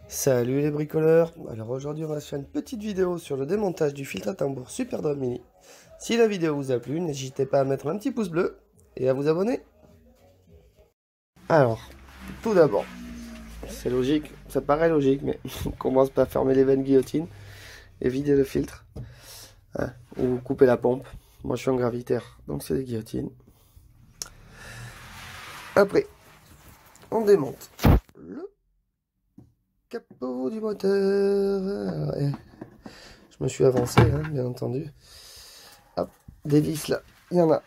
Salut les bricoleurs. Alors aujourd'hui on va se faire une petite vidéo sur le démontage du filtre à tambour Super Drone Mini. Si la vidéo vous a plu, n'hésitez pas à mettre un petit pouce bleu et à vous abonner. Alors, tout d'abord, c'est logique, ça paraît logique, mais on commence par fermer les veines guillotine et vider le filtre. Hein, ou couper la pompe. Moi je suis en gravitaire, donc c'est des guillotines. Après, on démonte le capot du moteur. Je me suis avancé, hein, bien entendu. Hop, des vis là, il y en a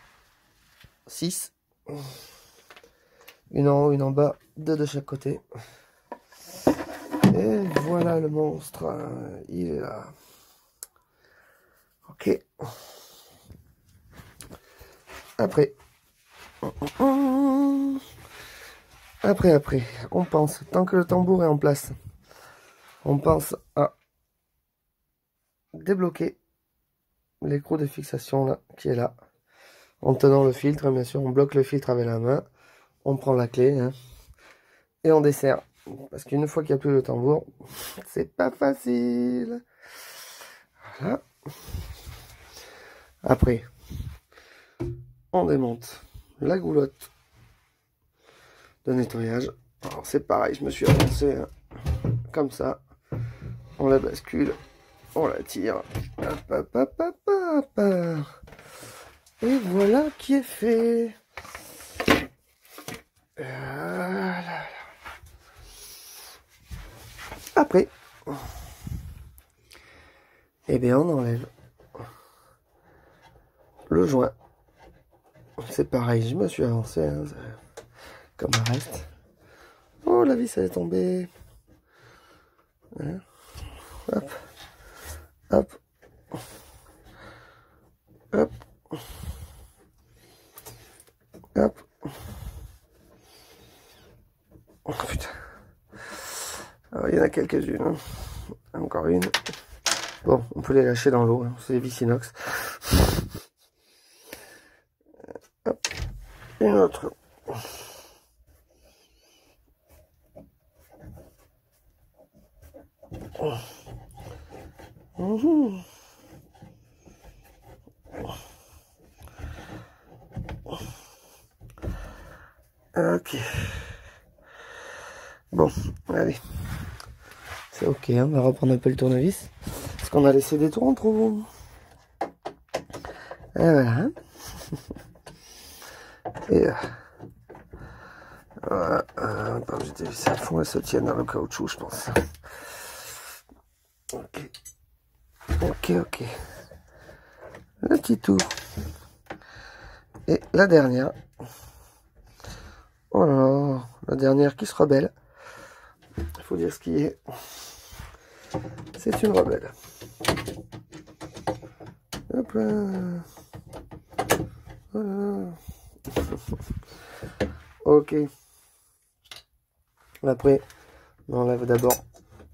6. Une en haut, une en bas, 2 de chaque côté. Et voilà le monstre, il est là. Ok. Après, on pense, tant que le tambour est en place, on pense à débloquer l'écrou de fixation là, qui est là. En tenant le filtre, bien sûr, on bloque le filtre avec la main. On prend la clé, hein, et on desserre. Parce qu'une fois qu'il n'y a plus le tambour, c'est pas facile. Voilà. Après, on démonte la goulotte de nettoyage. Alors c'est pareil, je me suis avancé, hein, comme ça. On la bascule, on la tire. Hop, hop, hop, hop, hop. Et voilà qui est fait. Voilà. Après, eh bien on enlève le joint. C'est pareil, je me suis avancé, hein, comme un reste. Oh, la vis elle est tombée. Hein. Hop, hop, hop, hop. Oh putain. Alors, il y en a quelques-unes. Hein. Encore une. Bon, on peut les lâcher dans l'eau. Hein. C'est des vis inox. Hop. Une autre. Mmh. Ok. Bon, allez. C'est ok, hein, on va reprendre un peu le tournevis. Parce qu'on a laissé des trous en trop. Et voilà. Et voilà. J'ai des vis à fond, elles se tiennent dans le caoutchouc, je pense. Ok. Ok, ok. Le petit tour. Et la dernière. Oh là là, la dernière qui se rebelle. Il faut dire ce qui est. C'est une rebelle. Hop là. Voilà. Ok. Après, on enlève d'abord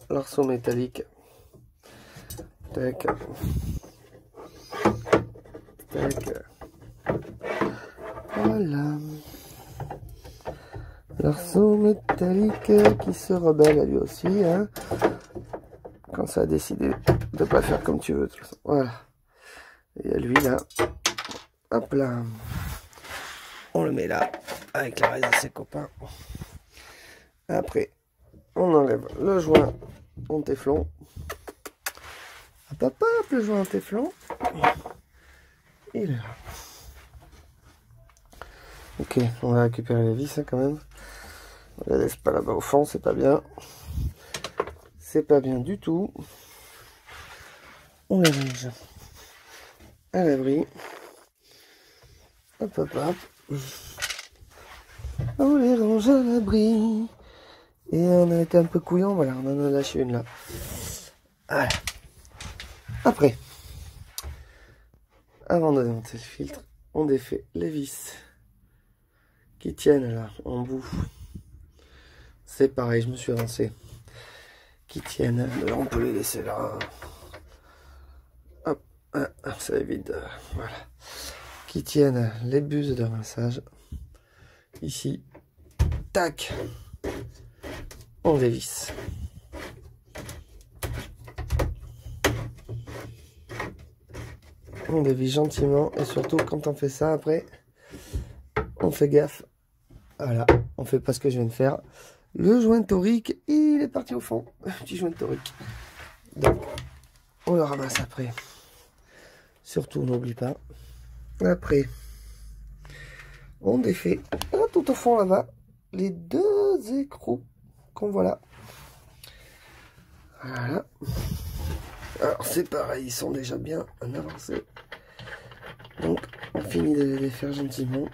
l'arceau métallique. Tac. Tac. Voilà. L'arceau métallique qui se rebelle à lui aussi, hein, quand ça a décidé de pas faire comme tu veux. Voilà. Et à lui là, hop là, on le met là, avec le reste de ses copains. Après, on enlève le joint en téflon. Hop, hop, hop, le joint en téflon. Il est là. Ok, on va récupérer les vis, hein, quand même. On la laisse pas là-bas au fond, c'est pas bien. C'est pas bien du tout. On les range à l'abri. Hop, hop, hop. On les range à l'abri. Et on a été un peu couillant, voilà, on en a lâché une là. Voilà. Après, avant de démonter le filtre, on défait les vis qui tiennent là, en bout. C'est pareil, je me suis avancé. Qui tiennent, là on peut les laisser là. Hop, ça évite, voilà. Qui tiennent les buses de rinçage. Ici, tac, on dévisse. On dévisse gentiment. Et surtout, quand on fait ça, après, on fait gaffe. Voilà, on fait pas ce que je viens de faire. Le joint torique, il est parti au fond. Petit joint torique. Donc, on le ramasse après. Surtout, n'oublie pas. Après, on défait tout au fond là-bas les deux écrous qu'on voit là. Voilà. Alors, c'est pareil, ils sont déjà bien avancés. Donc, on finit de les défaire gentiment.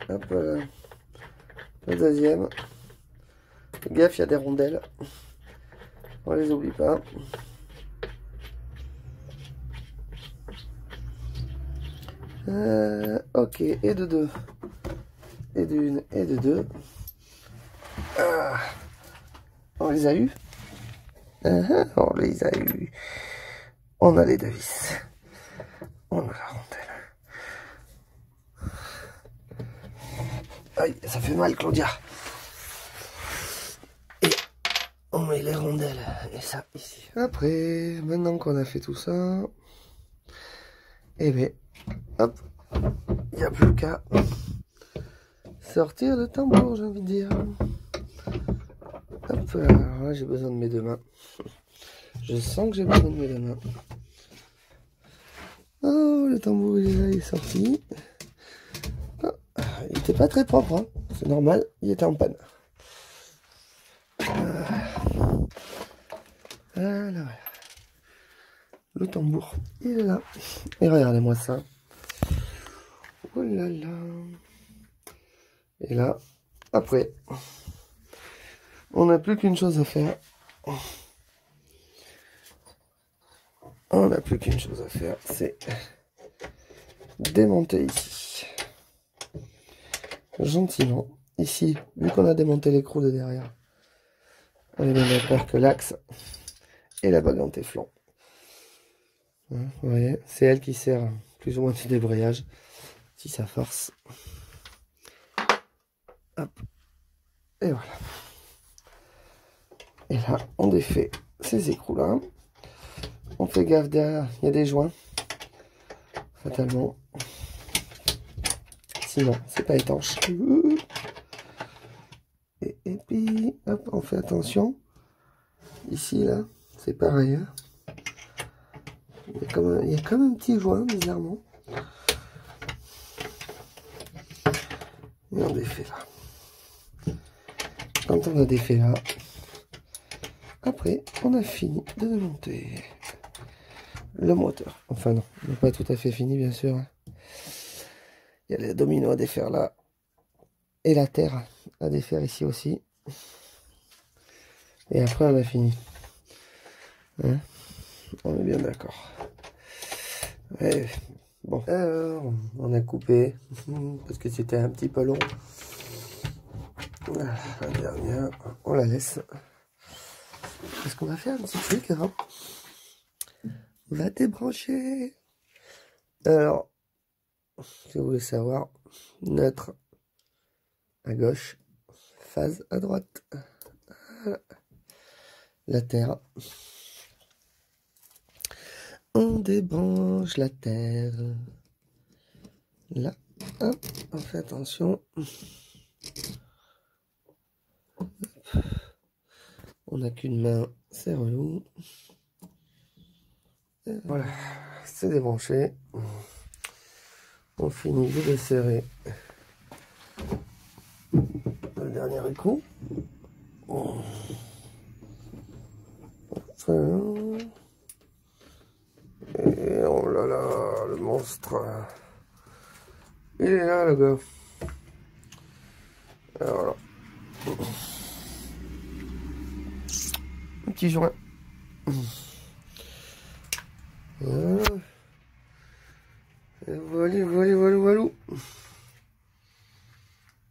Hop, le deuxième. Fais gaffe, il y a des rondelles. On les oublie pas. Ok, et de deux. Et d'une, et de deux. Ah, on les a eu. On les a eu. On a les deux vis. On a la rondelle. Aïe, ça fait mal, Claudia. Et on met les rondelles. Et ça, ici. Après, maintenant qu'on a fait tout ça, eh bien, hop, il n'y a plus qu'à sortir le tambour, j'ai envie de dire. Hop, alors là, j'ai besoin de mes deux mains. Je sens que j'ai besoin de mes deux mains. Oh, le tambour, il est sorti. Il était pas très propre, hein. C'est normal, il était en panne. Voilà. Le tambour, il est là. Et regardez-moi ça. Oh là là. Et là, après, on n'a plus qu'une chose à faire. On n'a plus qu'une chose à faire, c'est démonter ici. Gentiment. Ici, vu qu'on a démonté l'écrou de derrière, on est bien d'accord que l'axe et la bague en téflon. Hein, vous voyez, c'est elle qui sert plus ou moins du débrayage, si ça force. Hop. Et voilà. Et là, on défait ces écrous-là. On fait gaffe derrière, il y a des joints. Fatalement. Sinon, c'est pas étanche. Et puis, hop, on fait attention. Ici, là, c'est pareil. Hein. Il y a comme un petit joint, bizarrement. Et on défait là. Quand on a défait là, après, on a fini de démonter le moteur. Enfin non, on n'est pas tout à fait fini, bien sûr. Il y a les dominos à défaire là. Et la terre à défaire ici aussi. Et après, on a fini. Hein, on est bien d'accord. Ouais. Bon, alors, on a coupé parce que c'était un petit peu long. Voilà, la dernière, on la laisse. Parce qu'on va faire un petit truc avant. On va débrancher. Alors, si vous voulez savoir, neutre à gauche, phase à droite. Voilà. La terre. On débranche la terre. Là, hop, on fait attention. On n'a qu'une main, c'est relou. Voilà, c'est débranché. On finit de desserrer le dernier écrou. Et oh là là, le monstre. Il est là, le gars. Alors là. Un petit joint. Voilà. Et voilà.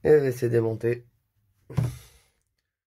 Et c'est démonté.